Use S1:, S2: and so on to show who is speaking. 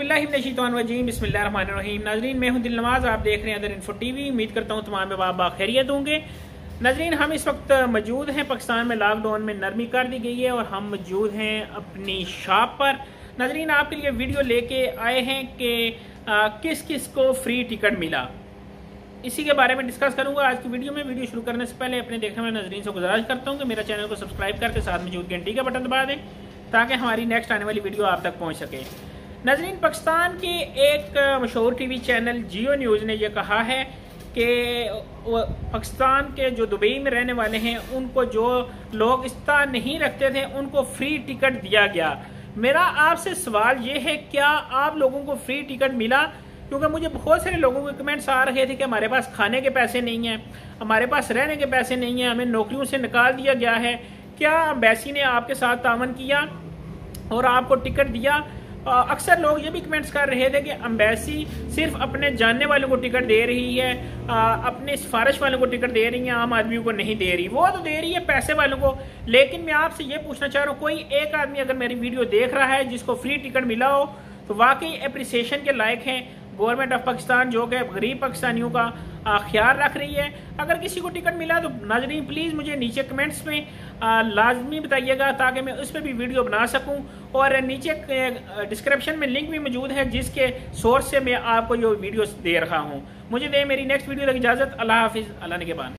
S1: बिस्मिल्लाहिर्रहमानिर्रहीम। नाजरीन, मैं हूं दिल नवाज, आप देख रहे हैं अदर इन्फो टीवी। उम्मीद करता हूं तमाम बाबा खैरियत होंगे। नाजरीन, हम इस वक्त मौजूद हैं पाकिस्तान में, लॉकडाउन में नरमी कर दी गई है और हम मौजूद हैं अपनी शॉप पर। नाजरीन, आपके लिए वीडियो लेके आए हैं कि किस किस को फ्री टिकट मिला, इसी के बारे में डिस्कस करूंगा आज की वीडियो में। वीडियो शुरू करने से पहले अपने देखने वाले नाजरीन से गुजारिश करता हूं कि मेरा चैनल को सब्सक्राइब करके साथ मौजूद घंटी का बटन दबा दें ताकि हमारी नेक्स्ट आने वाली वीडियो आप तक पहुंच सके। नाजरीन, पाकिस्तान के एक मशहूर टीवी चैनल जियो न्यूज़ ने यह कहा है कि पाकिस्तान के जो दुबई में रहने वाले हैं उनको जो लोग इफ्तार नहीं रखते थे उनको फ्री टिकट दिया गया। मेरा आपसे सवाल ये है, क्या आप लोगों को फ्री टिकट मिला? क्योंकि मुझे बहुत सारे लोगों के कमेंट्स आ रहे थे कि हमारे पास खाने के पैसे नहीं हैं, हमारे पास रहने के पैसे नहीं हैं, हमें नौकरियों से निकाल दिया गया है। क्या एम्बेसी ने आपके साथ तावन किया और आपको टिकट दिया? अक्सर लोग ये भी कमेंट्स कर रहे थे कि एम्बेसी सिर्फ अपने जानने वालों को टिकट दे रही है, अपने सिफारिश वालों को टिकट दे रही है, आम आदमियों को नहीं दे रही। वो तो दे रही है पैसे वालों को, लेकिन मैं आपसे ये पूछना चाह रहा हूँ, कोई एक आदमी अगर मेरी वीडियो देख रहा है जिसको फ्री टिकट मिला हो तो वाकई अप्रिसिएशन के लायक हैं। गवर्नमेंट ऑफ पाकिस्तान जो कि गरीब पाकिस्तानियों का ख्याल रख रही है। अगर किसी को टिकट मिला तो नाजरीन प्लीज़ मुझे नीचे कमेंट्स में लाजमी बताइएगा ताकि मैं उस पर भी वीडियो बना सकूं। और नीचे डिस्क्रिप्शन में लिंक भी मौजूद है जिसके सोर्स से मैं आपको ये वीडियो दे रहा हूं। मुझे दे मेरी नेक्स्ट वीडियो तक इजाज़त। अल्लाह हाफिज़, अल्लाह निगहबान।